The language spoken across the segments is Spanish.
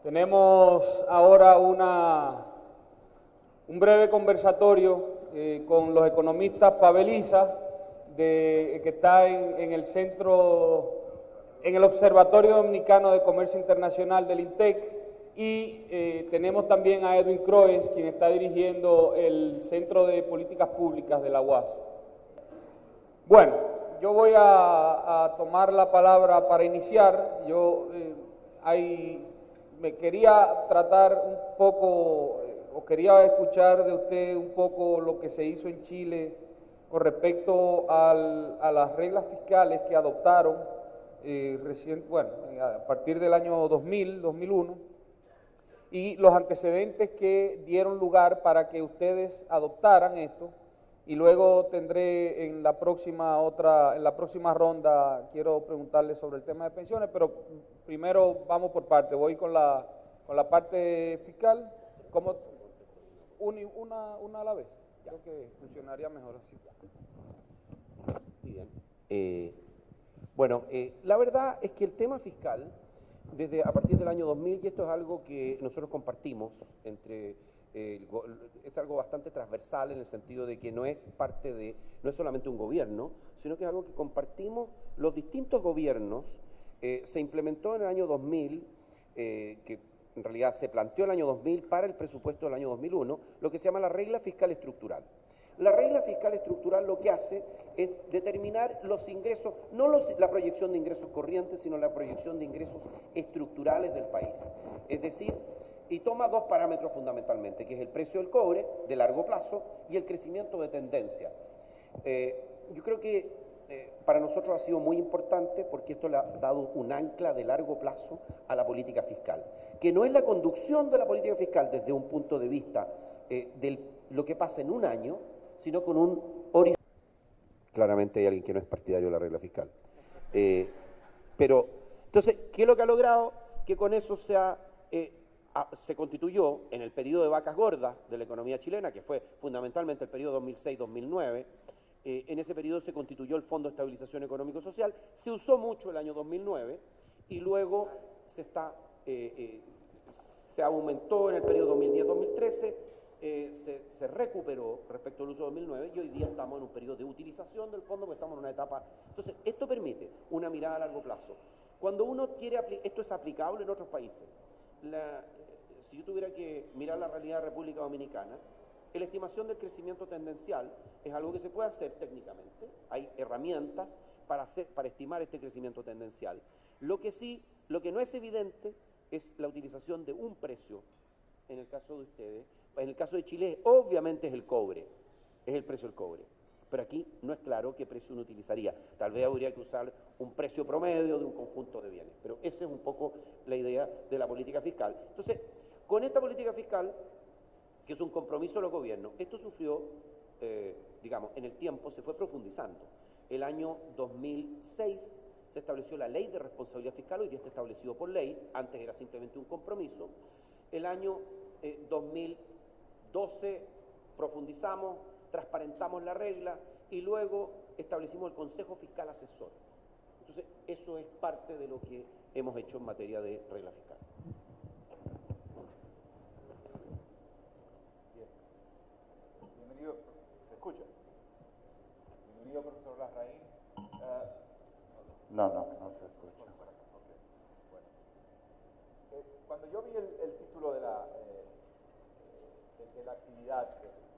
Tenemos ahora un breve conversatorio con los economistas Paveliza, que está en el centro, en el Observatorio Dominicano de Comercio Internacional del INTEC, y tenemos también a Edwin Croes, quien está dirigiendo el Centro de Políticas Públicas de la UAS. Bueno, yo voy a tomar la palabra para iniciar. Me quería tratar un poco, o quería escuchar de usted un poco lo que se hizo en Chile con respecto a las reglas fiscales que adoptaron a partir del año 2001, y los antecedentes que dieron lugar para que ustedes adoptaran esto. Y luego tendré en la próxima ronda, quiero preguntarle sobre el tema de pensiones, pero primero vamos por parte. Voy con la parte fiscal, como una a la vez. Creo que funcionaría mejor así. Bien. La verdad es que el tema fiscal, a partir del año 2000, y esto es algo que nosotros compartimos es algo bastante transversal en el sentido de que no es solamente un gobierno, sino que es algo que compartimos los distintos gobiernos. Se implementó en el año 2000, que en realidad se planteó el año 2000 para el presupuesto del año 2001, lo que se llama la regla fiscal estructural. La regla fiscal estructural lo que hace es determinar los ingresos, no la proyección de ingresos corrientes, sino la proyección de ingresos estructurales del país. Es decir, y toma dos parámetros fundamentalmente, que es el precio del cobre de largo plazo y el crecimiento de tendencia. Yo creo que para nosotros ha sido muy importante porque esto le ha dado un ancla de largo plazo a la política fiscal, que no es la conducción de la política fiscal desde un punto de vista de lo que pasa en un año, sino con un horizonte. Claramente hay alguien que no es partidario de la regla fiscal. Entonces, ¿qué es lo que ha logrado? Que con eso se constituyó en el periodo de vacas gordas de la economía chilena, que fue fundamentalmente el periodo 2006-2009, en ese periodo se constituyó el Fondo de Estabilización Económico-Social, se usó mucho el año 2009 y luego se aumentó en el periodo 2010-2013, se recuperó respecto al uso de 2009 y hoy día estamos en un periodo de utilización del fondo porque estamos en una etapa. Entonces, esto permite una mirada a largo plazo. Cuando uno esto es aplicable en otros países. Si yo tuviera que mirar la realidad de República Dominicana, la estimación del crecimiento tendencial es algo que se puede hacer técnicamente. Hay herramientas para estimar este crecimiento tendencial. Lo que no es evidente es la utilización de un precio. En el caso de ustedes, en el caso de Chile, obviamente es el cobre, es el precio del cobre. Pero aquí no es claro qué precio uno utilizaría. Tal vez habría que usar un precio promedio de un conjunto de bienes. Pero esa es un poco la idea de la política fiscal. Entonces, con esta política fiscal, que es un compromiso de los gobiernos, esto sufrió, en el tiempo se fue profundizando. El año 2006 se estableció la ley de responsabilidad fiscal, hoy día está establecido por ley, antes era simplemente un compromiso. El año 2012 profundizamos, transparentamos la regla y luego establecimos el Consejo Fiscal Asesor. Entonces, eso es parte de lo que hemos hecho en materia de regla fiscal. Bien. Bienvenido, ¿se escucha? Bienvenido, profesor Larraín. No se escucha. Okay. Bueno. Cuando yo vi el título de la actividad,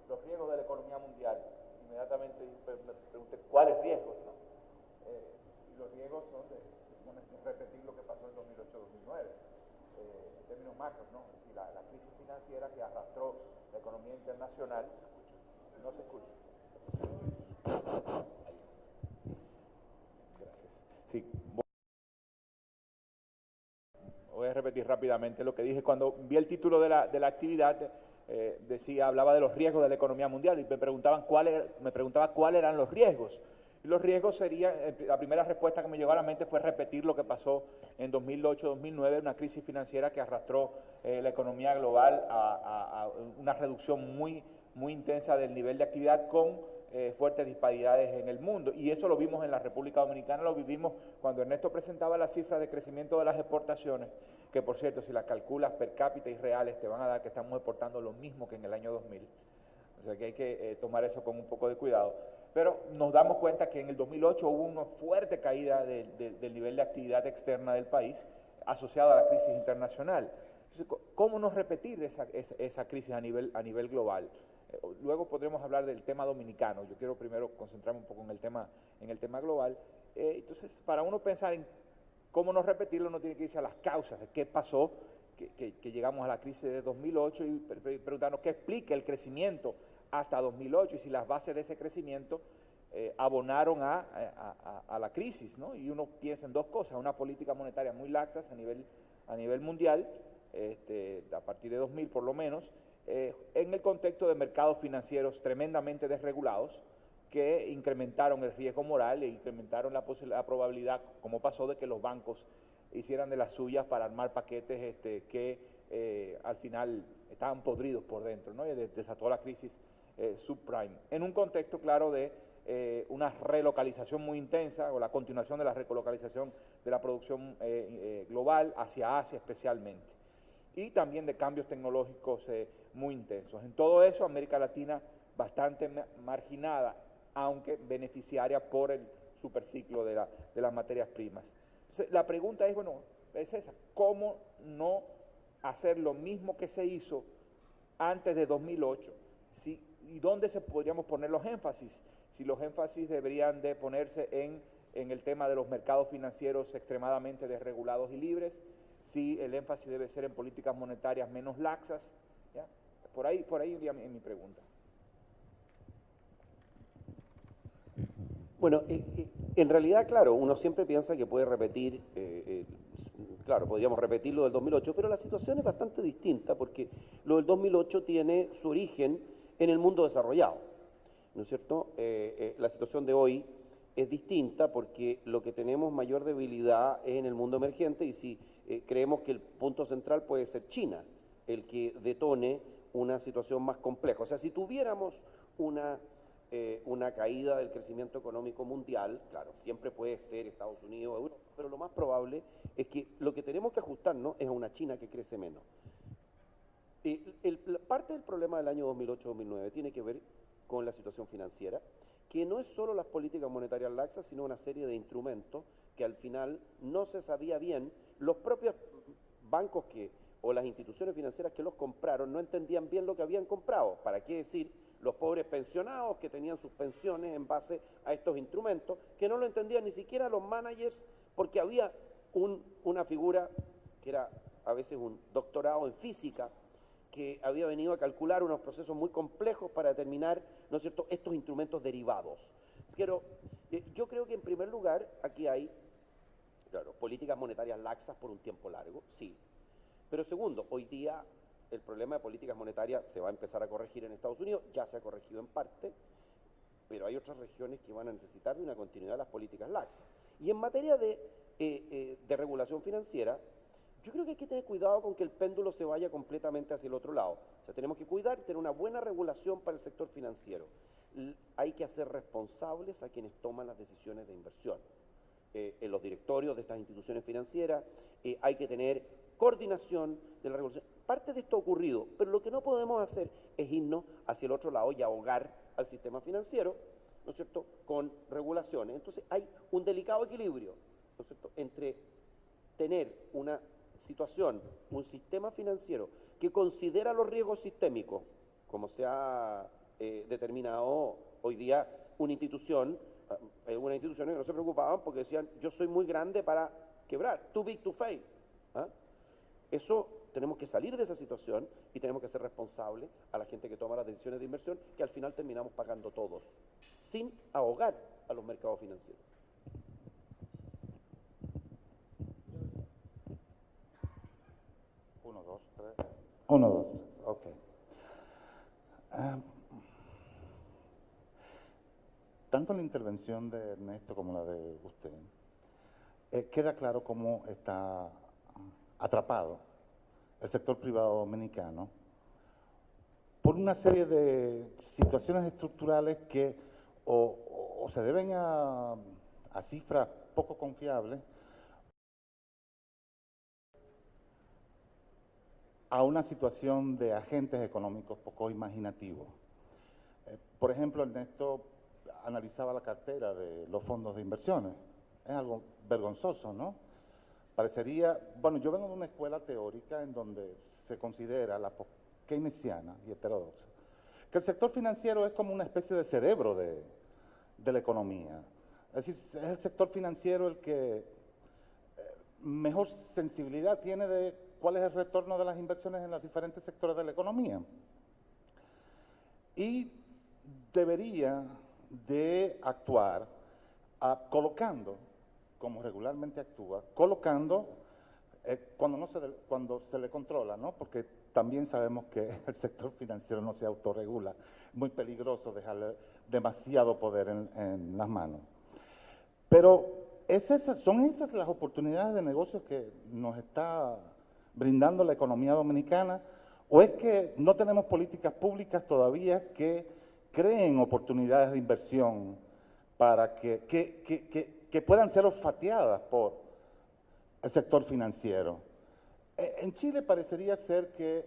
los riesgos de la economía mundial, inmediatamente me pregunté cuáles riesgos, ¿no? Y los riesgos son precisamente repetir lo que pasó en 2008-2009, en términos macros, ¿no? Es decir, la crisis financiera que arrastró la economía internacional. No se escucha. Gracias. Sí. Voy a repetir rápidamente lo que dije cuando vi el título de la actividad. Hablaba de los riesgos de la economía mundial y me preguntaba cuáles eran los riesgos. Y los riesgos serían, la primera respuesta que me llegó a la mente fue repetir lo que pasó en 2008-2009, una crisis financiera que arrastró la economía global a una reducción muy intensa del nivel de actividad con fuertes disparidades en el mundo. Y eso lo vimos en la República Dominicana, lo vivimos cuando Ernesto presentaba las cifras de crecimiento de las exportaciones. que por cierto, si las calculas per cápita y reales, te van a dar que estamos exportando lo mismo que en el año 2000. O sea que hay que tomar eso con un poco de cuidado. Pero nos damos cuenta que en el 2008 hubo una fuerte caída del nivel de actividad externa del país asociada a la crisis internacional. Entonces, ¿cómo no repetir esa crisis a nivel global? Luego podremos hablar del tema dominicano. Yo quiero primero concentrarme un poco en el tema global. Entonces, para uno pensar en cómo no repetirlo, uno tiene que irse a las causas de qué pasó, que llegamos a la crisis de 2008 y preguntarnos qué explica el crecimiento hasta 2008 y si las bases de ese crecimiento abonaron a la crisis, ¿no? Y uno piensa en dos cosas: una política monetaria muy laxas a nivel mundial, a partir de 2000 por lo menos, en el contexto de mercados financieros tremendamente desregulados, que incrementaron el riesgo moral e incrementaron la probabilidad, como pasó, de que los bancos hicieran de las suyas para armar paquetes que al final estaban podridos por dentro, ¿no? Y desató la crisis subprime. En un contexto, claro, de una relocalización muy intensa, o la continuación de la relocalización de la producción global hacia Asia especialmente, y también de cambios tecnológicos muy intensos. En todo eso, América Latina bastante marginada, aunque beneficiaria por el superciclo de las materias primas. Entonces, la pregunta es, bueno, es esa: ¿cómo no hacer lo mismo que se hizo antes de 2008? ¿Sí? ¿Y dónde podríamos poner los énfasis? Si los énfasis deberían de ponerse en el tema de los mercados financieros extremadamente desregulados y libres, si el énfasis debe ser en políticas monetarias menos laxas, ¿ya? Por ahí iría mi pregunta. Bueno, en realidad, claro, uno siempre piensa que puede repetir, claro, podríamos repetir lo del 2008, pero la situación es bastante distinta, porque lo del 2008 tiene su origen en el mundo desarrollado, ¿no es cierto? La situación de hoy es distinta porque lo que tenemos mayor debilidad es en el mundo emergente, y si creemos que el punto central puede ser China, el que detone una situación más compleja. O sea, si tuviéramos una caída del crecimiento económico mundial, claro, siempre puede ser Estados Unidos, Europa, pero lo más probable es que lo que tenemos que ajustarnos es a una China que crece menos. Parte del problema del año 2008-2009 tiene que ver con la situación financiera, que no es solo las políticas monetarias laxas, sino una serie de instrumentos que al final no se sabía bien. Los propios bancos o las instituciones financieras que los compraron no entendían bien lo que habían comprado. ¿Para qué decir los pobres pensionados que tenían sus pensiones en base a estos instrumentos, que no lo entendían ni siquiera los managers, porque había una figura que era a veces un doctorado en física, que había venido a calcular unos procesos muy complejos para determinar, ¿no es cierto?, estos instrumentos derivados. Pero yo creo que en primer lugar aquí hay, claro, políticas monetarias laxas por un tiempo largo, sí. Pero segundo, hoy día el problema de políticas monetarias se va a empezar a corregir en Estados Unidos, ya se ha corregido en parte, pero hay otras regiones que van a necesitar de una continuidad de las políticas laxas. Y en materia de regulación financiera, yo creo que hay que tener cuidado con que el péndulo se vaya completamente hacia el otro lado. O sea, tenemos que cuidar, tener una buena regulación para el sector financiero. Hay que hacer responsables a quienes toman las decisiones de inversión. En los directorios de estas instituciones financieras, hay que tener coordinación de la regulación. Parte de esto ha ocurrido, pero lo que no podemos hacer es irnos hacia el otro lado y ahogar al sistema financiero, ¿no es cierto?, con regulaciones. Entonces hay un delicado equilibrio, ¿no es cierto?, entre tener una situación, un sistema financiero que considera los riesgos sistémicos, como se ha determinado hoy día una institución, algunas instituciones que no se preocupaban porque decían: yo soy muy grande para quebrar, too big to fail. ¿Ah? Eso, tenemos que salir de esa situación y tenemos que ser responsables a la gente que toma las decisiones de inversión, que al final terminamos pagando todos, sin ahogar a los mercados financieros. Uno, dos, tres, ok. Tanto la intervención de Ernesto como la de usted, queda claro cómo está atrapado el sector privado dominicano por una serie de situaciones estructurales que o se deben a cifras poco confiables, a una situación de agentes económicos poco imaginativos. Por ejemplo, Ernesto analizaba la cartera de los fondos de inversiones. Es algo vergonzoso, ¿no? Parecería, bueno, yo vengo de una escuela teórica en donde se considera la keynesiana y heterodoxa, que el sector financiero es como una especie de cerebro de la economía. Es decir, es el sector financiero el que mejor sensibilidad tiene de cuál es el retorno de las inversiones en los diferentes sectores de la economía. Y debería de actuar colocando, como regularmente actúa, colocando cuando se le controla, ¿no? Porque también sabemos que el sector financiero no se autorregula, muy peligroso dejarle demasiado poder en las manos. Pero son esas las oportunidades de negocios que nos está brindando la economía dominicana, o es que no tenemos políticas públicas todavía que creen oportunidades de inversión para que puedan ser olfateadas por el sector financiero. En Chile parecería ser que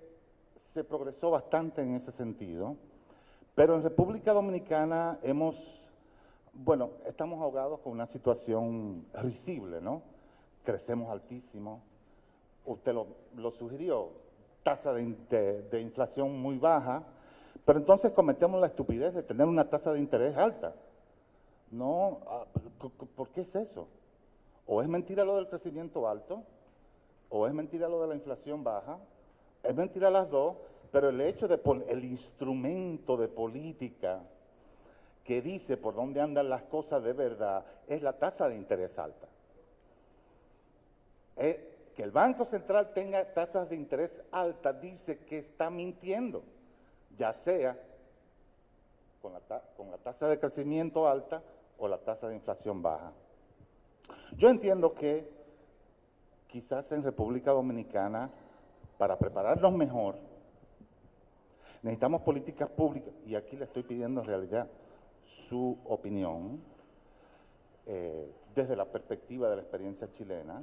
se progresó bastante en ese sentido, pero en República Dominicana estamos ahogados con una situación risible, ¿no? Crecemos altísimo, usted lo sugirió, tasa de inflación muy baja, pero entonces cometemos la estupidez de tener una tasa de interés alta. No, ¿por qué es eso? O es mentira lo del crecimiento alto, o es mentira lo de la inflación baja, es mentira las dos, pero el hecho de el instrumento de política que dice por dónde andan las cosas de verdad es la tasa de interés alta. Que el Banco Central tenga tasas de interés altas dice que está mintiendo, ya sea con la tasa de crecimiento alta o la tasa de inflación baja. Yo entiendo que quizás en República Dominicana, para prepararnos mejor, necesitamos políticas públicas, y aquí le estoy pidiendo en realidad su opinión, desde la perspectiva de la experiencia chilena.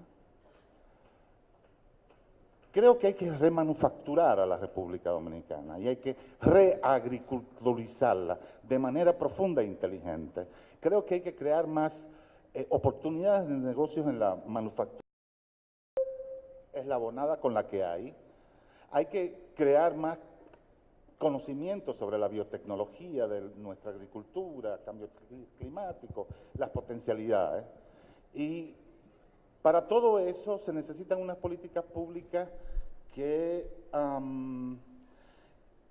Creo que hay que remanufacturar a la República Dominicana y hay que reagriculturizarla de manera profunda e inteligente. Creo que hay que crear más oportunidades de negocios en la manufactura eslabonada con la que hay. Hay que crear más conocimiento sobre la biotecnología de nuestra agricultura, cambio climático, las potencialidades. Y para todo eso se necesitan unas políticas públicas que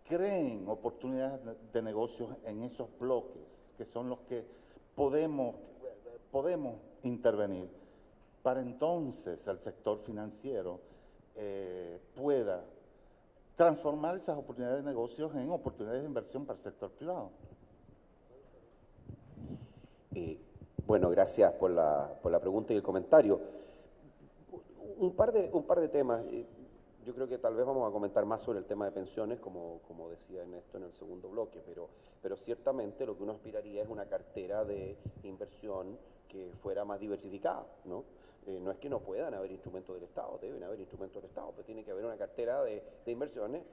creen oportunidades de negocios en esos bloques, que son los que podemos intervenir, para entonces el sector financiero pueda transformar esas oportunidades de negocios en oportunidades de inversión para el sector privado. Bueno, gracias por la pregunta y el comentario. Un par de temas. Yo creo que tal vez vamos a comentar más sobre el tema de pensiones, como decía Ernesto en el segundo bloque, pero ciertamente lo que uno aspiraría es una cartera de inversión que fuera más diversificada, ¿no? No es que no puedan haber instrumentos del Estado, deben haber instrumentos del Estado, pero tiene que haber una cartera de inversiones.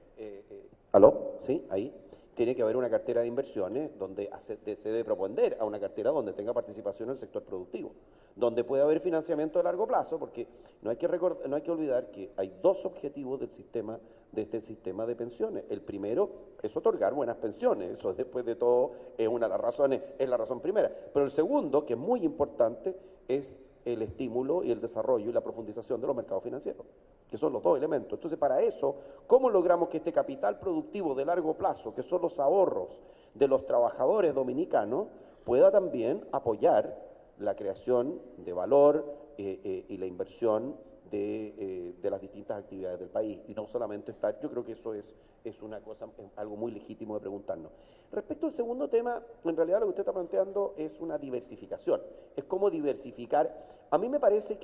¿Aló? ¿Sí? Ahí. Tiene que haber una cartera de inversiones donde se debe propender a una cartera donde tenga participación en el sector productivo, donde pueda haber financiamiento de largo plazo, porque no hay que olvidar que hay dos objetivos de este sistema de pensiones. El primero es otorgar buenas pensiones, eso después de todo es la razón primera. Pero el segundo, que es muy importante, es el estímulo y el desarrollo y la profundización de los mercados financieros, que son los dos elementos. Entonces, para eso, ¿cómo logramos que este capital productivo de largo plazo, que son los ahorros de los trabajadores dominicanos, pueda también apoyar la creación de valor y la inversión de las distintas actividades del país? Y no solamente yo creo que eso es una cosa, algo muy legítimo de preguntarnos. Respecto al segundo tema, en realidad lo que usted está planteando es una diversificación, es cómo diversificar. A mí me parece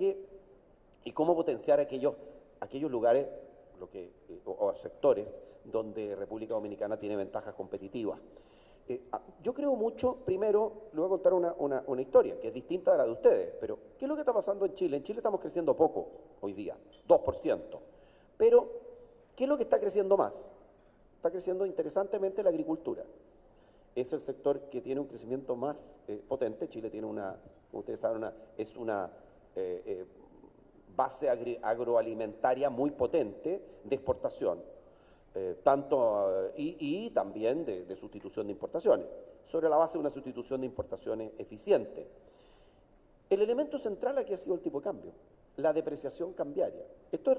y cómo potenciar aquellos lugares o sectores donde República Dominicana tiene ventajas competitivas. Yo creo mucho, primero, le voy a contar una historia que es distinta de la de ustedes, pero ¿qué es lo que está pasando en Chile? En Chile estamos creciendo poco hoy día, 2%, pero ¿Qué es lo que está creciendo más? Está creciendo interesantemente la agricultura. Es el sector que tiene un crecimiento más potente. Chile tiene una, como ustedes saben, una base agroalimentaria muy potente de exportación, y también de sustitución de importaciones, sobre la base de una sustitución de importaciones eficiente. El elemento central aquí ha sido el tipo de cambio, la depreciación cambiaria. Esto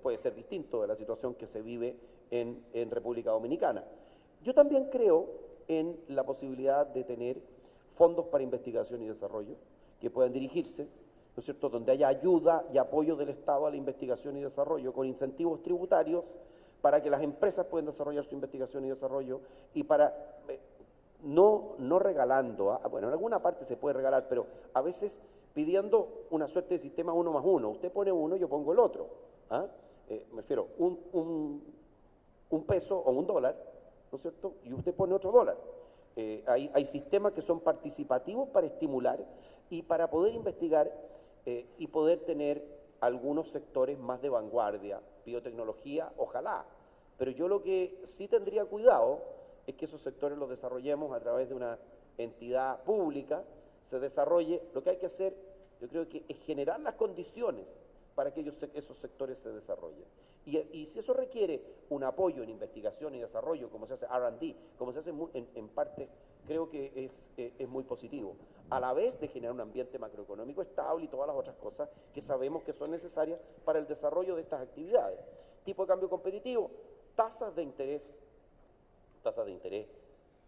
puede ser distinto de la situación que se vive en República Dominicana. Yo también creo en la posibilidad de tener fondos para investigación y desarrollo que puedan dirigirse, ¿no es cierto?, donde haya ayuda y apoyo del Estado a la investigación y desarrollo con incentivos tributarios para que las empresas puedan desarrollar su investigación y desarrollo y para, no regalando, bueno, en alguna parte se puede regalar, pero a veces pidiendo una suerte de sistema 1+1. Usted pone uno, yo pongo el otro. Me refiero, un peso o un dólar, ¿no es cierto?, y usted pone otro dólar. Hay sistemas que son participativos para estimular y para poder investigar y poder tener algunos sectores más de vanguardia, biotecnología, ojalá. Pero yo lo que sí tendría cuidado es que esos sectores los desarrollemos a través de una entidad pública, se desarrolle. Lo que hay que hacer, yo creo que es generar las condiciones para que esos sectores se desarrollen. Y si eso requiere un apoyo en investigación y desarrollo, como se hace R&D, como se hace en parte, creo que es muy positivo. A la vez de generar un ambiente macroeconómico estable y todas las otras cosas que sabemos que son necesarias para el desarrollo de estas actividades. Tipo de cambio competitivo, tasas de interés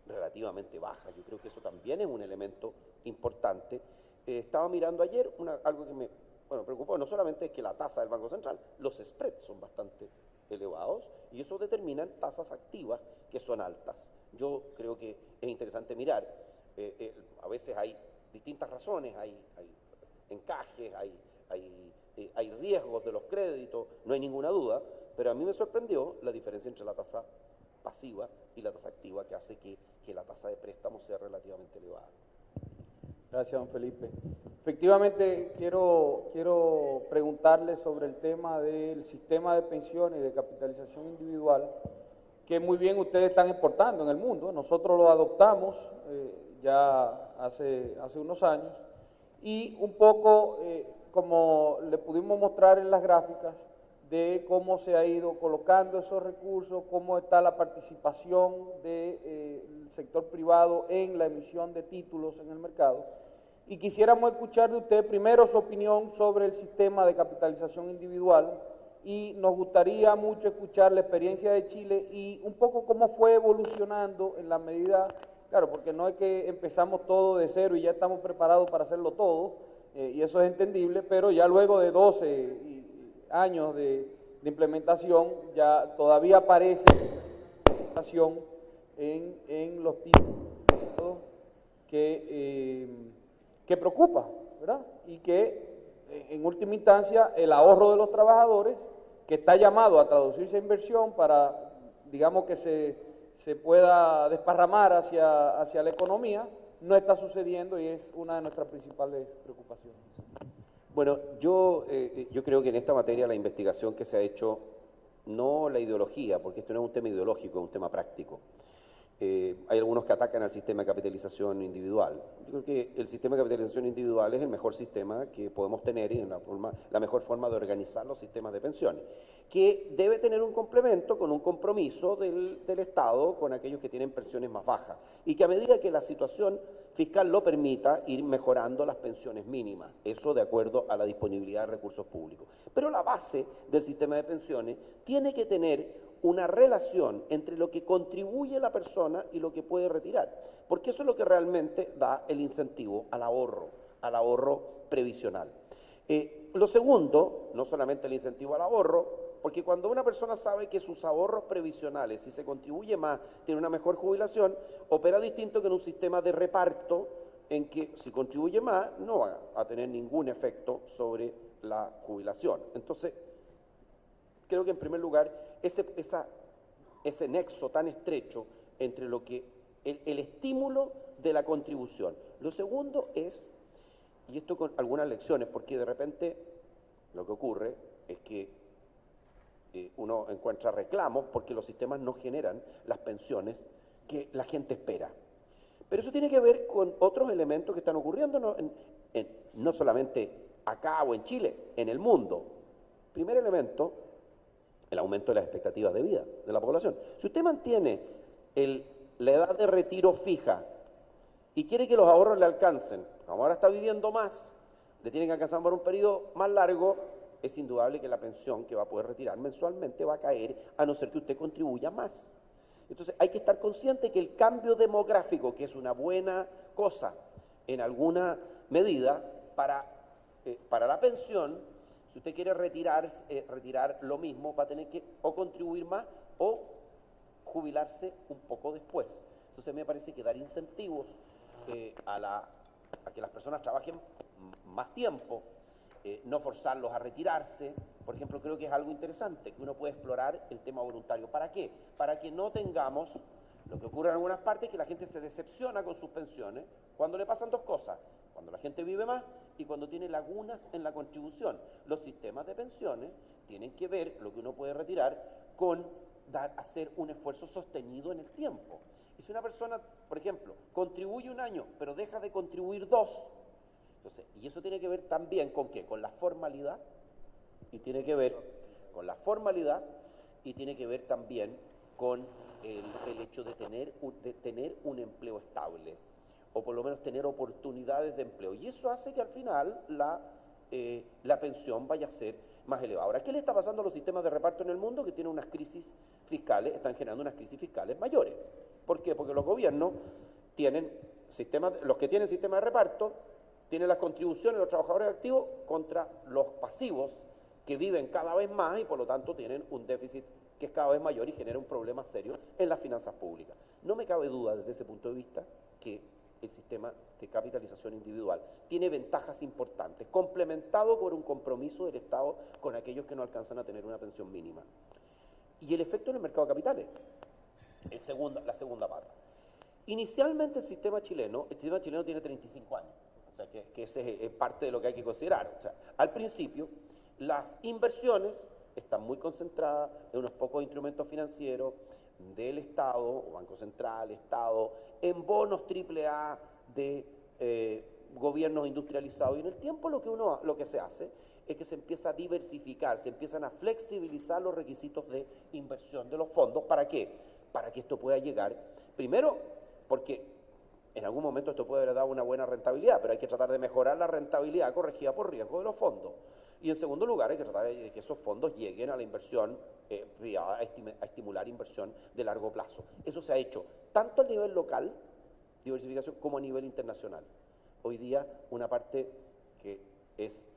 relativamente bajas. Yo creo que eso también es un elemento importante. Estaba mirando ayer algo que me preocupó, no solamente es que la tasa del Banco Central, los spreads son bastante elevados y eso determinan tasas activas que son altas. Yo creo que es interesante mirar, a veces hay distintas razones, hay encajes, hay riesgos de los créditos, no hay ninguna duda, pero a mí me sorprendió la diferencia entre la tasa pasiva y la tasa activa, que hace que la tasa de préstamo sea relativamente elevada. Gracias, don Felipe. Efectivamente, quiero preguntarle sobre el tema del sistema de pensiones y de capitalización individual, que muy bien ustedes están exportando en el mundo. Nosotros lo adoptamos ya hace unos años, y un poco, como le pudimos mostrar en las gráficas, de cómo se ha ido colocando esos recursos, cómo está la participación del sector privado en la emisión de títulos en el mercado. Y quisiéramos escuchar de usted primero su opinión sobre el sistema de capitalización individual, y nos gustaría mucho escuchar la experiencia de Chile y un poco cómo fue evolucionando en la medida, claro, porque no es que empezamos todo de cero y ya estamos preparados para hacerlo todo, y eso es entendible, pero ya luego de 12 años de implementación, ya todavía aparece en los títulos que preocupa, ¿verdad? Y que en última instancia el ahorro de los trabajadores, que está llamado a traducirse a inversión para, digamos, que se pueda desparramar hacia la economía, no está sucediendo y es una de nuestras principales preocupaciones. Bueno, yo creo que en esta materia la investigación que se ha hecho, no la ideología, porque esto no es un tema ideológico, es un tema práctico. Hay algunos que atacan al sistema de capitalización individual. Yo creo que el sistema de capitalización individual es el mejor sistema que podemos tener y la mejor forma de organizar los sistemas de pensiones, que debe tener un complemento con un compromiso del Estado con aquellos que tienen pensiones más bajas y que a medida que la situación fiscal lo permita, ir mejorando las pensiones mínimas, eso de acuerdo a la disponibilidad de recursos públicos. Pero la base del sistema de pensiones tiene que tener una relación entre lo que contribuye la persona y lo que puede retirar, porque eso es lo que realmente da el incentivo al ahorro previsional. Lo segundo, no solamente el incentivo al ahorro, porque cuando una persona sabe que sus ahorros previsionales, si se contribuye más, tiene una mejor jubilación, opera distinto que en un sistema de reparto en que si contribuye más no va a tener ningún efecto sobre la jubilación. Entonces, creo que en primer lugar, ese nexo tan estrecho entre lo que el estímulo de la contribución. Lo segundo es, y esto con algunas lecciones, porque de repente lo que ocurre es que uno encuentra reclamos porque los sistemas no generan las pensiones que la gente espera. Pero eso tiene que ver con otros elementos que están ocurriendo no solamente acá o en Chile, en el mundo. Primer elemento, el aumento de las expectativas de vida de la población. Si usted mantiene la edad de retiro fija y quiere que los ahorros le alcancen, como ahora está viviendo más, le tienen que alcanzar por un periodo más largo, es indudable que la pensión que va a poder retirar mensualmente va a caer, a no ser que usted contribuya más. Entonces hay que estar consciente que el cambio demográfico, que es una buena cosa en alguna medida para la pensión, si usted quiere retirar lo mismo, va a tener que o contribuir más o jubilarse un poco después. Entonces me parece que dar incentivos a que las personas trabajen más tiempo, no forzarlos a retirarse, por ejemplo, creo que es algo interesante, que uno puede explorar el tema voluntario. ¿Para qué? Para que no tengamos lo que ocurre en algunas partes, que la gente se decepciona con sus pensiones cuando le pasan dos cosas: cuando la gente vive más y cuando tiene lagunas en la contribución. Los sistemas de pensiones tienen que ver lo que uno puede retirar con hacer un esfuerzo sostenido en el tiempo. Y si una persona, por ejemplo, contribuye un año, pero deja de contribuir 2, entonces, y eso tiene que ver también con ¿qué? Con la formalidad, y tiene que ver con la formalidad, y tiene que ver también con el hecho de tener un empleo estable, o por lo menos tener oportunidades de empleo. Y eso hace que al final la pensión vaya a ser más elevada. Ahora, ¿qué le está pasando a los sistemas de reparto en el mundo? Que tienen unas crisis fiscales, están generando unas crisis fiscales mayores. ¿Por qué? Porque los gobiernos tienen los que tienen sistemas de reparto, tienen las contribuciones de los trabajadores activos contra los pasivos que viven cada vez más y por lo tanto tienen un déficit que es cada vez mayor y genera un problema serio en las finanzas públicas. No me cabe duda desde ese punto de vista que el sistema de capitalización individual tiene ventajas importantes, complementado por un compromiso del Estado con aquellos que no alcanzan a tener una pensión mínima. Y el efecto en el mercado de capitales, la segunda pata. Inicialmente el sistema chileno tiene 35 años. O sea, que ese es parte de lo que hay que considerar. O sea, al principio, las inversiones están muy concentradas en unos pocos instrumentos financieros del Estado, o Banco Central, Estado, en bonos AAA de gobiernos industrializados. Y en el tiempo lo que se hace es que se empieza a diversificar, se empiezan a flexibilizar los requisitos de inversión de los fondos. ¿Para qué? Para que esto pueda llegar, primero, porque en algún momento esto puede haber dado una buena rentabilidad, pero hay que tratar de mejorar la rentabilidad corregida por riesgo de los fondos. Y en segundo lugar, hay que tratar de que esos fondos lleguen a la inversión privada, a estimular inversión de largo plazo. Eso se ha hecho tanto a nivel local, diversificación, como a nivel internacional. Hoy día, una parte que es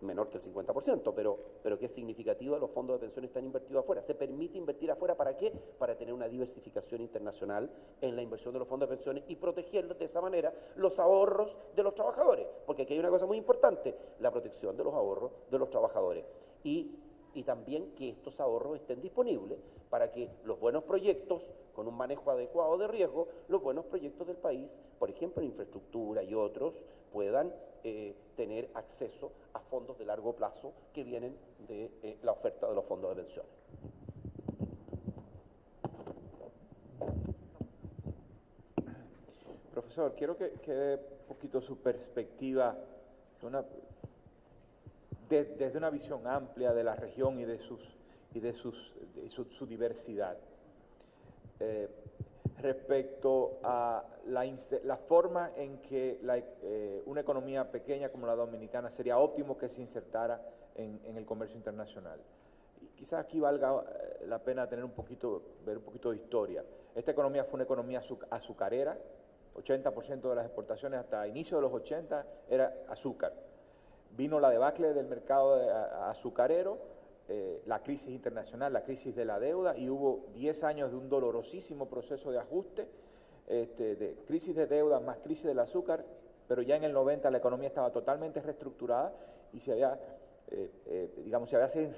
menor que el 50%, pero que es significativa, los fondos de pensiones están invertidos afuera. Se permite invertir afuera, ¿para qué? Para tener una diversificación internacional en la inversión de los fondos de pensiones y proteger de esa manera los ahorros de los trabajadores, porque aquí hay una cosa muy importante: la protección de los ahorros de los trabajadores. Y también que estos ahorros estén disponibles para que los buenos proyectos, con un manejo adecuado de riesgo, los buenos proyectos del país, por ejemplo en infraestructura y otros, puedan tener acceso a fondos de largo plazo que vienen de la oferta de los fondos de pensiones. Profesor, quiero que quede un poquito su perspectiva desde una visión amplia de la región y de su diversidad. Respecto a la forma en que una economía pequeña como la dominicana sería óptimo que se insertara en el comercio internacional. Y quizás aquí valga la pena ver un poquito de historia. Esta economía fue una economía azucarera. 80% de las exportaciones hasta inicio de los 80 era azúcar. Vino la debacle del mercado azucarero, la crisis internacional, la crisis de la deuda, y hubo 10 años de un dolorosísimo proceso de ajuste, de crisis de deuda más crisis del azúcar, pero ya en el 90 la economía estaba totalmente reestructurada y se había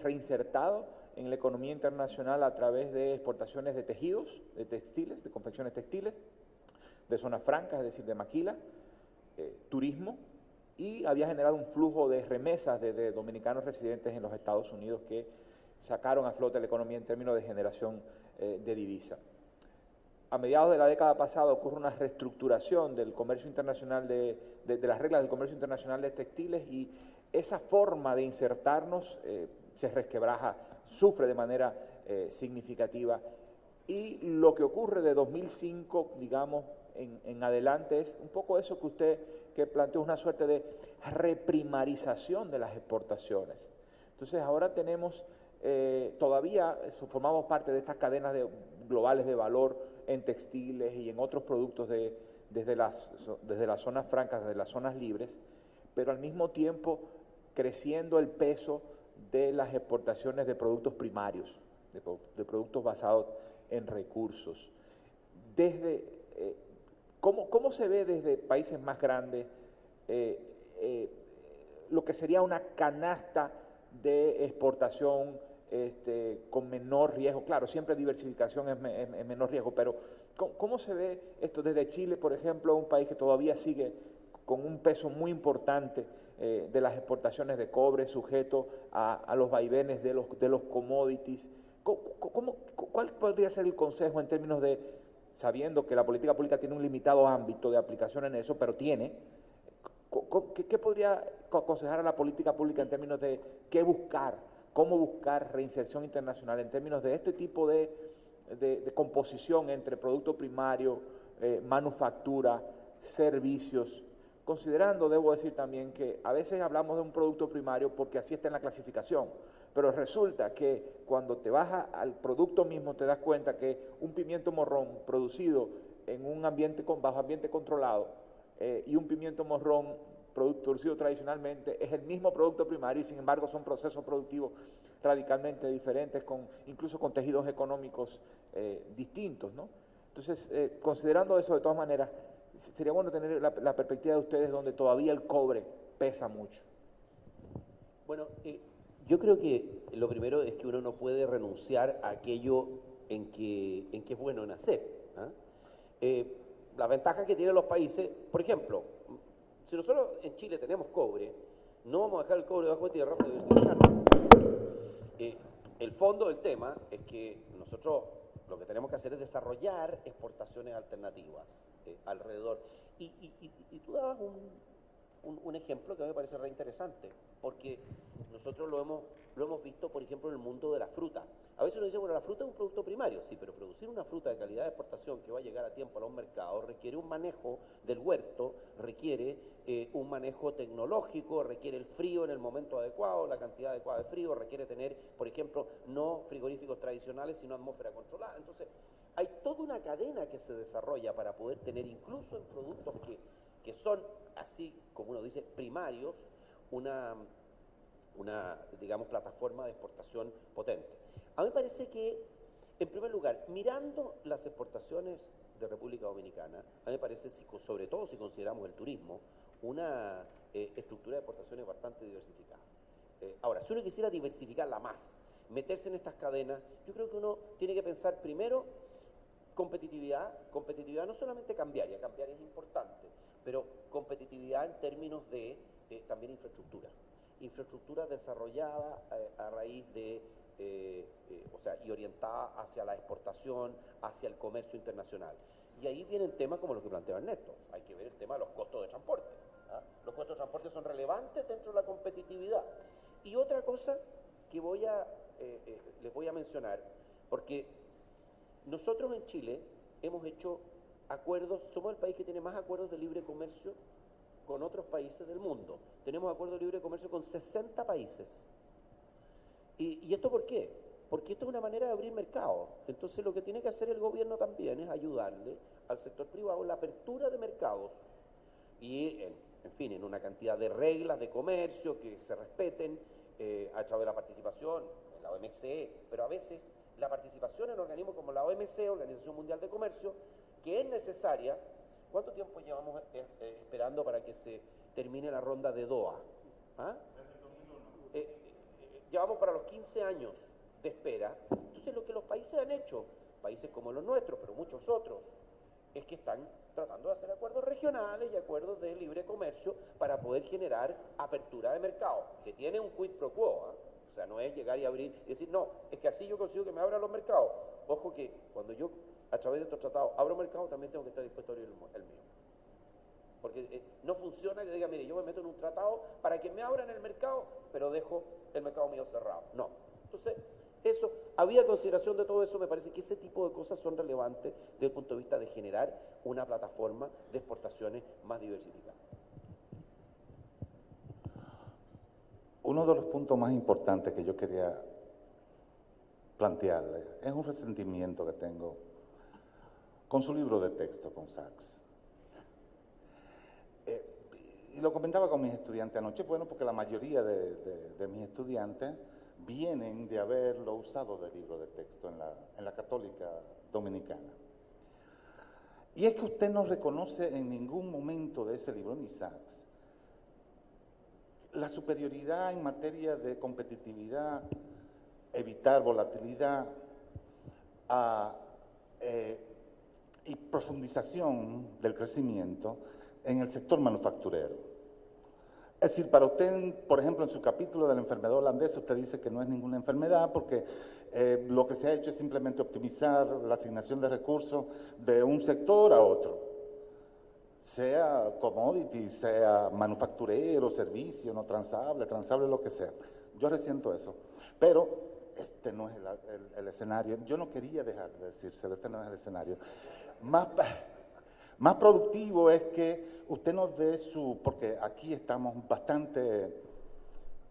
reinsertado en la economía internacional a través de exportaciones de tejidos, de textiles, de confecciones textiles, de zonas francas, es decir, de maquila, turismo, y había generado un flujo de remesas de dominicanos residentes en los Estados Unidos que sacaron a flote la economía en términos de generación de divisa. A mediados de la década pasada ocurre una reestructuración del comercio internacional de las reglas del comercio internacional de textiles, y esa forma de insertarnos se resquebraja, sufre de manera significativa. Y lo que ocurre de 2005, digamos, en adelante es un poco eso que usted planteó, una suerte de reprimarización de las exportaciones. Entonces ahora tenemos, todavía formamos parte de estas cadenas globales de valor en textiles y en otros productos desde las zonas francas, desde las zonas libres, pero al mismo tiempo creciendo el peso de las exportaciones de productos primarios, de productos basados en recursos. ¿Cómo se ve desde países más grandes lo que sería una canasta de exportación con menor riesgo? Claro, siempre diversificación es menor riesgo, pero ¿cómo se ve esto desde Chile, por ejemplo, un país que todavía sigue con un peso muy importante de las exportaciones de cobre, sujeto a los vaivenes de los commodities? ¿Cuál podría ser el consejo en términos de, sabiendo que la política pública tiene un limitado ámbito de aplicación en eso, pero tiene, ¿qué podría aconsejar a la política pública en términos de qué buscar, cómo buscar reinserción internacional en términos de este tipo de composición entre producto primario, manufactura, servicios? Considerando, debo decir también, que a veces hablamos de un producto primario porque así está en la clasificación, pero resulta que cuando te vas al producto mismo te das cuenta que un pimiento morrón producido en un ambiente bajo ambiente controlado y un pimiento morrón producido tradicionalmente es el mismo producto primario, y sin embargo son procesos productivos radicalmente diferentes, incluso con tejidos económicos distintos, ¿no? Entonces, considerando eso, de todas maneras, sería bueno tener la perspectiva de ustedes, donde todavía el cobre pesa mucho. Bueno, yo creo que lo primero es que uno no puede renunciar a aquello en que es bueno nacer. La ventaja que tienen los países, por ejemplo, si nosotros en Chile tenemos cobre, no vamos a dejar el cobre bajo tierra para diversificarlo. El fondo del tema es que nosotros lo que tenemos que hacer es desarrollar exportaciones alternativas alrededor. Y tú dabas un ejemplo que a mí me parece re interesante, porque nosotros lo hemos visto, por ejemplo, en el mundo de la fruta. A veces uno dice, bueno, la fruta es un producto primario, sí, pero producir una fruta de calidad de exportación que va a llegar a tiempo a los mercados requiere un manejo del huerto, requiere un manejo tecnológico, requiere el frío en el momento adecuado, la cantidad adecuada de frío, requiere tener, por ejemplo, no frigoríficos tradicionales, sino atmósfera controlada. Entonces, hay toda una cadena que se desarrolla para poder tener, incluso en productos que son, así como uno dice, primarios, una digamos, plataforma de exportación potente. A mí me parece que, en primer lugar, mirando las exportaciones de República Dominicana, a mí me parece, sobre todo si consideramos el turismo, una estructura de exportaciones bastante diversificada. Ahora, si uno quisiera diversificarla más, meterse en estas cadenas, yo creo que uno tiene que pensar primero competitividad no solamente cambiaria es importante, pero competitividad en términos de también infraestructura desarrollada a raíz de, y orientada hacia la exportación, hacia el comercio internacional. Y ahí vienen temas como los que planteaba Ernesto. Hay que ver el tema de los costos de transporte. Los costos de transporte son relevantes dentro de la competitividad. Y otra cosa que les voy a mencionar, porque nosotros en Chile hemos hecho acuerdos, somos el país que tiene más acuerdos de libre comercio con otros países del mundo. Tenemos acuerdos de libre comercio con 60 países. ¿Y esto por qué? Porque esto es una manera de abrir mercado. Entonces lo que tiene que hacer el gobierno también es ayudarle al sector privado en la apertura de mercados y, en fin, en una cantidad de reglas de comercio que se respeten a través de la participación en la OMC, pero a veces la participación en organismos como la OMC, Organización Mundial de Comercio, que es necesaria. ¿Cuánto tiempo llevamos esperando para que se termine la ronda de Doha? Desde el 2001. Llevamos para los 15 años de espera. Entonces lo que los países han hecho, países como los nuestros, pero muchos otros, es que están tratando de hacer acuerdos regionales y acuerdos de libre comercio para poder generar apertura de mercado, que tiene un quid pro quo. sea, no es llegar y abrir y decir, no, es que así yo consigo que me abran los mercados. Ojo que cuando yo, a través de estos tratados, abro mercados, también tengo que estar dispuesto a abrir el mío. Porque no funciona que diga, mire, yo me meto en un tratado para que me abran el mercado, pero dejo el mercado mío cerrado. No. Entonces, eso, había consideración de todo eso, me parece que ese tipo de cosas son relevantes desde el punto de vista de generar una plataforma de exportaciones más diversificada. Uno de los puntos más importantes que yo quería plantearle es un resentimiento que tengo con su libro de texto, con Sachs. Y lo comentaba con mis estudiantes anoche, bueno, porque la mayoría de mis estudiantes vienen de haberlo usado de libro de texto en la Católica Dominicana. Y es que usted no reconoce en ningún momento de ese libro, ni Sachs, la superioridad en materia de competitividad, evitar volatilidad y profundización del crecimiento en el sector manufacturero. Es decir, para usted, por ejemplo, en su capítulo de la enfermedad holandesa, usted dice que no es ninguna enfermedad porque lo que se ha hecho es simplemente optimizar la asignación de recursos de un sector a otro, sea commodity, sea manufacturero, servicio, no transable, lo que sea. Yo resiento eso, pero este no es el escenario. Yo no quería dejar de decírselo, este no es el escenario. Más productivo es que usted nos dé porque aquí estamos bastante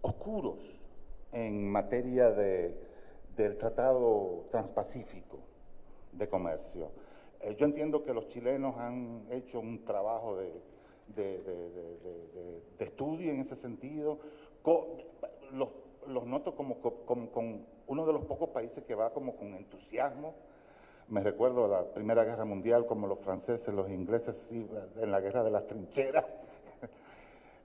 oscuros en materia del Tratado Transpacífico de Comercio. Yo entiendo que los chilenos han hecho un trabajo de estudio en ese sentido. Los noto como con uno de los pocos países que va como con entusiasmo. Me recuerdo la Primera Guerra Mundial, como los franceses, los ingleses, sí, en la guerra de las trincheras,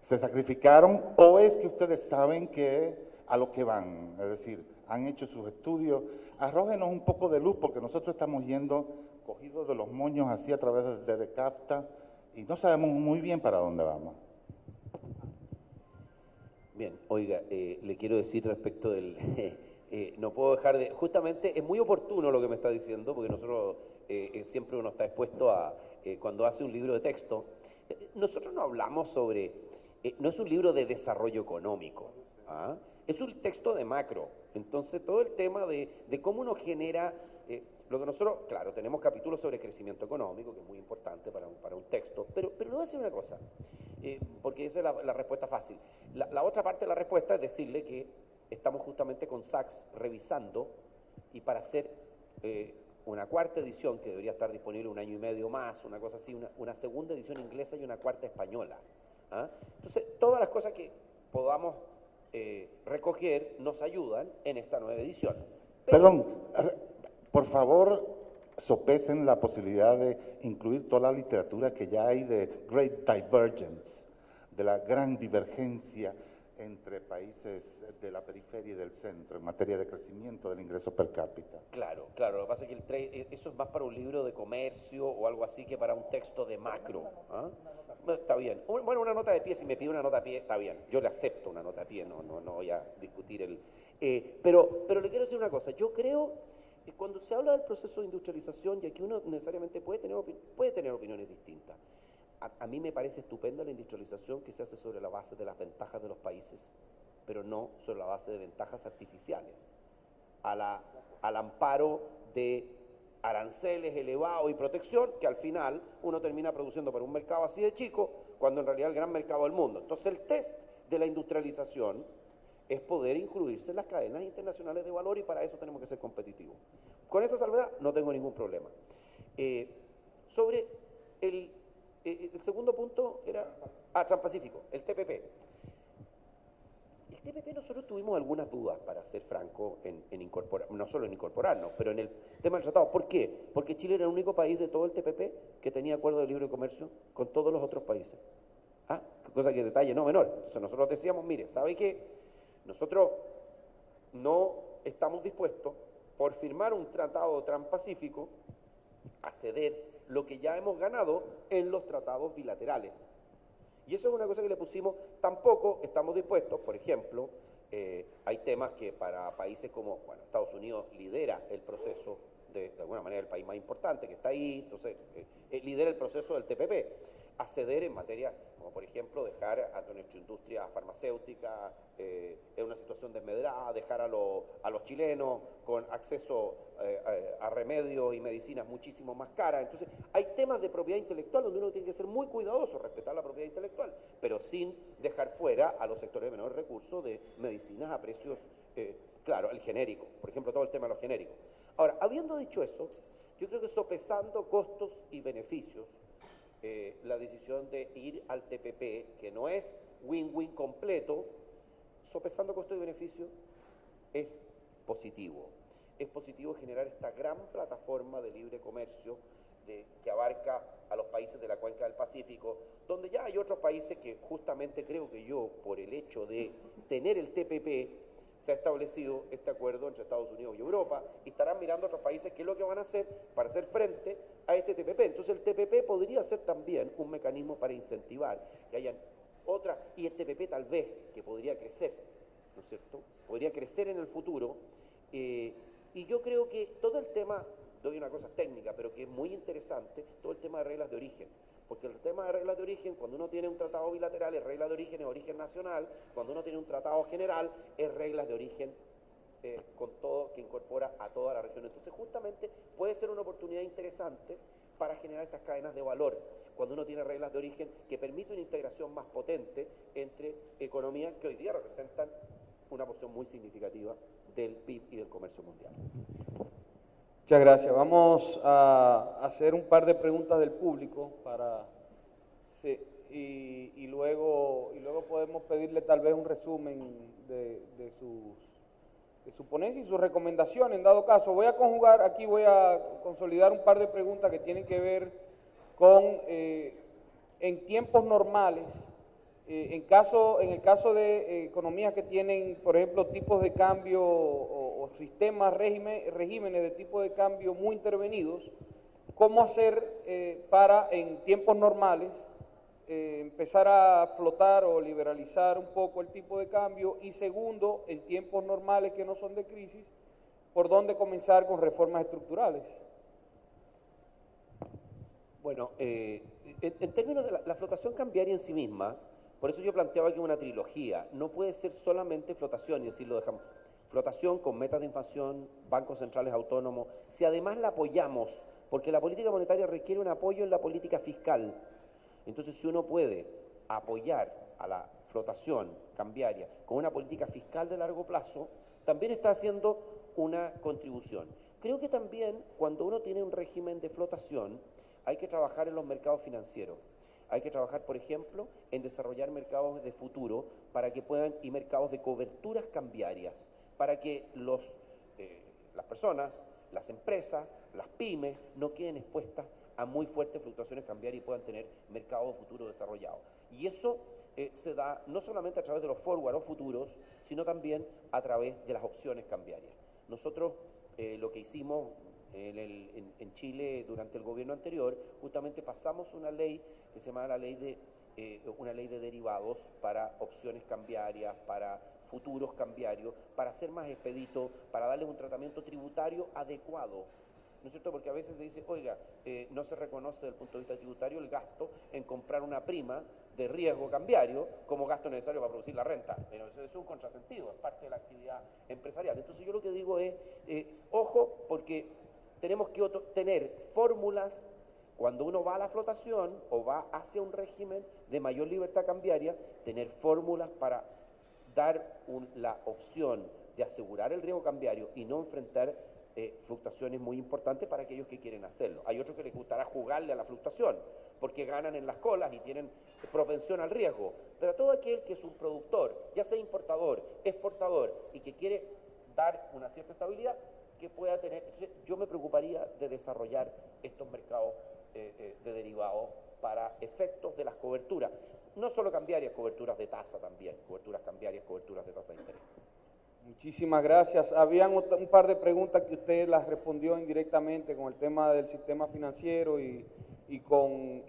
se sacrificaron, o es que ustedes saben que a lo que van, es decir, han hecho sus estudios. Arrójenos un poco de luz, porque nosotros estamos yendo cogidos de los moños así a través de CAFTA y no sabemos muy bien para dónde vamos. Bien, oiga, le quiero decir respecto del... no puedo dejar de... Justamente es muy oportuno lo que me está diciendo, porque nosotros siempre uno está expuesto a... cuando hace un libro de texto, nosotros no hablamos sobre... no es un libro de desarrollo económico, ¿ah? Es un texto de macro. Entonces, todo el tema de cómo uno genera... lo que nosotros, claro, tenemos capítulos sobre crecimiento económico, que es muy importante para un texto, pero le voy a decir una cosa, porque esa es la respuesta fácil. La otra parte de la respuesta es decirle que estamos justamente con Sachs revisando, y para hacer una cuarta edición, que debería estar disponible un año y medio más, una cosa así, una segunda edición inglesa y una cuarta española. ¿Ah? Entonces, todas las cosas que podamos recoger nos ayudan en esta nueva edición. Perdón, por favor, sopesen la posibilidad de incluir toda la literatura que ya hay de Great Divergence, de la gran divergencia entre países de la periferia y del centro en materia de crecimiento del ingreso per cápita. Claro, lo que pasa es que eso es más para un libro de comercio o algo así que para un texto de macro. ¿Ah? Bueno, está bien. Bueno, una nota de pie, si me pide una nota de pie, está bien. Yo le acepto una nota de pie, no voy a discutir el... pero le quiero decir una cosa, yo creo que cuando se habla del proceso de industrialización, y aquí uno necesariamente puede tener opiniones distintas, a mí me parece estupenda la industrialización que se hace sobre la base de las ventajas de los países, pero no sobre la base de ventajas artificiales, al amparo de aranceles elevados y protección, que al final uno termina produciendo para un mercado así de chico, cuando en realidad es el gran mercado del mundo. Entonces el test de la industrialización es poder incluirse en las cadenas internacionales de valor, y para eso tenemos que ser competitivos. Con esa salvedad no tengo ningún problema. Sobre el segundo punto era Transpacífico, el TPP. El TPP nosotros tuvimos algunas dudas, para ser franco, en incorporar, no solo en incorporarnos, pero en el tema del tratado. ¿Por qué? Porque Chile era el único país de todo el TPP que tenía acuerdo de libre comercio con todos los otros países. ¿Ah? Cosa que detalle no menor. Entonces nosotros decíamos, mire, ¿sabe qué? Nosotros no estamos dispuestos, por firmar un tratado transpacífico, a ceder lo que ya hemos ganado en los tratados bilaterales. Y eso es una cosa que le pusimos. Tampoco estamos dispuestos, por ejemplo, Hay temas que para países como, bueno, Estados Unidos lidera el proceso, de alguna manera el país más importante que está ahí, entonces lidera el proceso del TPP, a ceder en materia, como por ejemplo dejar a nuestra industria farmacéutica en una situación desmedrada, dejar a los chilenos con acceso a remedios y medicinas muchísimo más caras. Entonces hay temas de propiedad intelectual donde uno tiene que ser muy cuidadoso, respetar la propiedad intelectual, pero sin dejar fuera a los sectores de menores recursos de medicinas a precios, claro, el genérico, por ejemplo, todo el tema de los genéricos. Ahora, habiendo dicho eso, yo creo que sopesando costos y beneficios, la decisión de ir al TPP, que no es win-win completo, sopesando costos y beneficios, es positivo. Es positivo generar esta gran plataforma de libre comercio que abarca a los países de la cuenca del Pacífico, donde ya hay otros países que justamente creo que por el hecho de tener el TPP, se ha establecido este acuerdo entre Estados Unidos y Europa, y estarán mirando a otros países qué es lo que van a hacer para hacer frente a este TPP. Entonces el TPP podría ser también un mecanismo para incentivar que hayan otras, y el TPP tal vez que podría crecer, ¿no es cierto? Podría crecer en el futuro, y yo creo que todo el tema, doy una cosa técnica, pero que es muy interesante, todo el tema de reglas de origen. Porque el tema de reglas de origen, cuando uno tiene un tratado bilateral, es regla de origen, es origen nacional. Cuando uno tiene un tratado general, es reglas de origen con todo, que incorpora a toda la región. Entonces, justamente, puede ser una oportunidad interesante para generar estas cadenas de valor, cuando uno tiene reglas de origen que permiten una integración más potente entre economías que hoy día representan una porción muy significativa del PIB y del comercio mundial. Muchas gracias. Vamos a hacer un par de preguntas del público y luego podemos pedirle tal vez un resumen de su ponencia y sus recomendaciones. En dado caso, voy a consolidar un par de preguntas que tienen que ver con en tiempos normales. En el caso de economías que tienen, por ejemplo, tipos de cambio o sistemas, regímenes de tipo de cambio muy intervenidos, ¿cómo hacer para, en tiempos normales, empezar a flotar o liberalizar un poco el tipo de cambio? Y segundo, en tiempos normales que no son de crisis, ¿por dónde comenzar con reformas estructurales? Bueno, en términos de la flotación cambiaria en sí misma, por eso yo planteaba que una trilogía no puede ser solamente flotación, y así lo dejamos. Flotación con metas de inflación, bancos centrales autónomos, si además la apoyamos, porque la política monetaria requiere un apoyo en la política fiscal. Entonces, si uno puede apoyar a la flotación cambiaria con una política fiscal de largo plazo, también está haciendo una contribución. Creo que también cuando uno tiene un régimen de flotación, hay que trabajar en los mercados financieros. Hay que trabajar, por ejemplo, en desarrollar mercados de futuro para que puedan, y mercados de coberturas cambiarias, para que las personas, las empresas, las pymes, no queden expuestas a muy fuertes fluctuaciones cambiarias y puedan tener mercados de futuro desarrollados. Y eso se da no solamente a través de los forward o futuros, sino también a través de las opciones cambiarias. Nosotros lo que hicimos en Chile durante el gobierno anterior, justamente pasamos una ley que se llama una ley de derivados para opciones cambiarias, para futuros cambiarios, para ser más expedito, para darles un tratamiento tributario adecuado. ¿No es cierto? Porque a veces se dice, oiga, no se reconoce desde el punto de vista tributario el gasto en comprar una prima de riesgo cambiario como gasto necesario para producir la renta. Pero eso es un contrasentido, es parte de la actividad empresarial. Entonces yo lo que digo es, ojo, porque tenemos que tener fórmulas cuando uno va a la flotación o va hacia un régimen de mayor libertad cambiaria, tener fórmulas para dar la opción de asegurar el riesgo cambiario y no enfrentar fluctuaciones muy importantes para aquellos que quieren hacerlo. Hay otros que les gustará jugarle a la fluctuación porque ganan en las colas y tienen propensión al riesgo, pero todo aquel que es un productor, ya sea importador, exportador y que quiere dar una cierta estabilidad, que pueda tener. Entonces, yo me preocuparía de desarrollar estos mercados de derivados para efectos de las coberturas, no solo cambiarias, coberturas de tasa también, coberturas cambiarias, coberturas de tasa de interés. Muchísimas gracias. Habían un par de preguntas que usted las respondió indirectamente con el tema del sistema financiero y con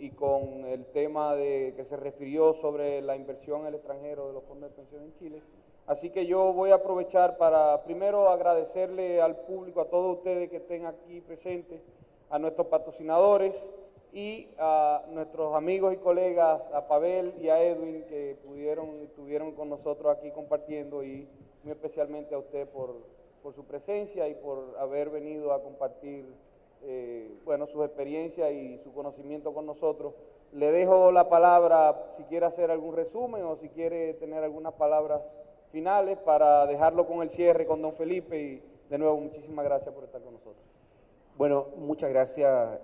el tema que se refirió sobre la inversión en el extranjero de los fondos de pensión en Chile. Así que yo voy a aprovechar para primero agradecerle al público, a todos ustedes que estén aquí presentes, a nuestros patrocinadores y a nuestros amigos y colegas, a Pavel y a Edwin, que estuvieron con nosotros aquí compartiendo, y muy especialmente a usted por su presencia y por haber venido a compartir bueno, sus experiencias y su conocimiento con nosotros. Le dejo la palabra si quiere hacer algún resumen o si quiere tener algunas palabras finales para dejarlo con el cierre con don Felipe, y de nuevo muchísimas gracias por estar con nosotros. Bueno, muchas gracias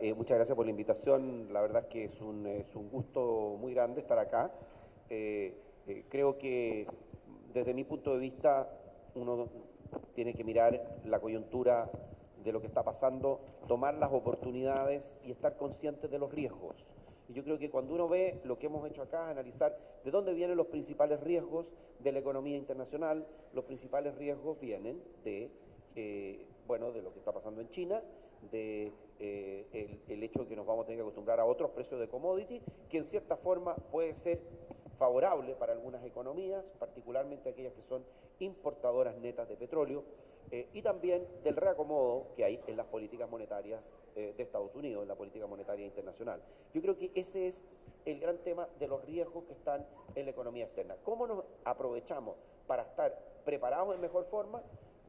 por la invitación. La verdad es que es un gusto muy grande estar acá. Creo que desde mi punto de vista uno tiene que mirar la coyuntura de lo que está pasando, tomar las oportunidades y estar conscientes de los riesgos. Y yo creo que cuando uno ve lo que hemos hecho acá, analizar de dónde vienen los principales riesgos de la economía internacional, los principales riesgos vienen de lo que está pasando en China, de el hecho de que nos vamos a tener que acostumbrar a otros precios de commodity, que en cierta forma puede ser favorable para algunas economías, particularmente aquellas que son importadoras netas de petróleo, y también del reacomodo que hay en las políticas monetarias de Estados Unidos, en la política monetaria internacional. Yo creo que ese es el gran tema de los riesgos que están en la economía externa. ¿Cómo nos aprovechamos para estar preparados en mejor forma?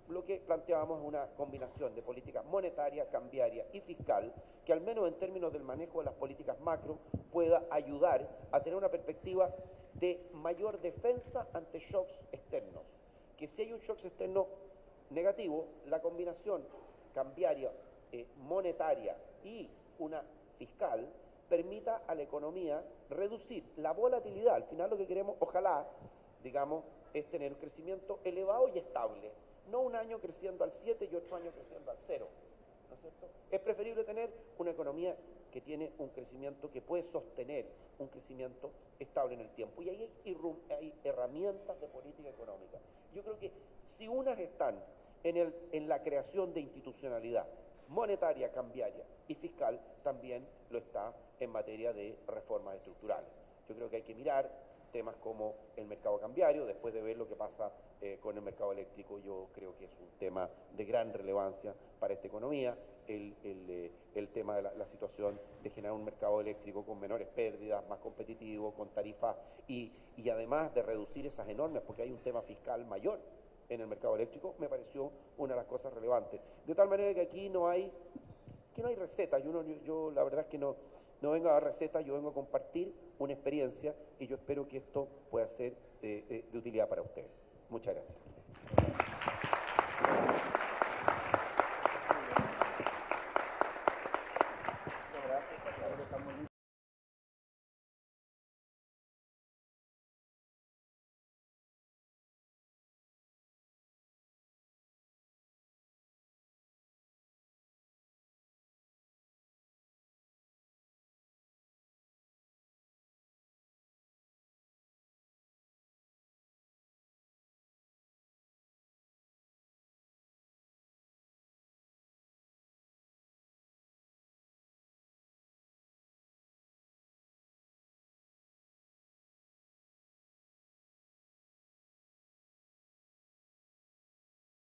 Lo que planteábamos es una combinación de política monetaria, cambiaria y fiscal, que al menos en términos del manejo de las políticas macro pueda ayudar a tener una perspectiva de mayor defensa ante shocks externos. Que si hay un shock externo negativo, la combinación cambiaria, monetaria y una fiscal permita a la economía reducir la volatilidad. Al final lo que queremos, ojalá, digamos, es tener un crecimiento elevado y estable. No un año creciendo al 7 y otro año creciendo al 0, ¿no es cierto? Es preferible tener una economía que tiene un crecimiento que puede sostener un crecimiento estable en el tiempo. Y ahí hay herramientas de política económica. Yo creo que si unas están en la creación de institucionalidad monetaria, cambiaria y fiscal, también lo está en materia de reformas estructurales. Yo creo que hay que mirar temas como el mercado cambiario, después de ver lo que pasa con el mercado eléctrico. Yo creo que es un tema de gran relevancia para esta economía, el tema de la situación de generar un mercado eléctrico con menores pérdidas, más competitivo, con tarifas y además de reducir esas enormes, porque hay un tema fiscal mayor en el mercado eléctrico, me pareció una de las cosas relevantes. De tal manera que aquí no hay recetas. Yo la verdad es que no vengo a dar recetas, yo vengo a compartir una experiencia y yo espero que esto pueda ser de utilidad para ustedes. Muchas gracias.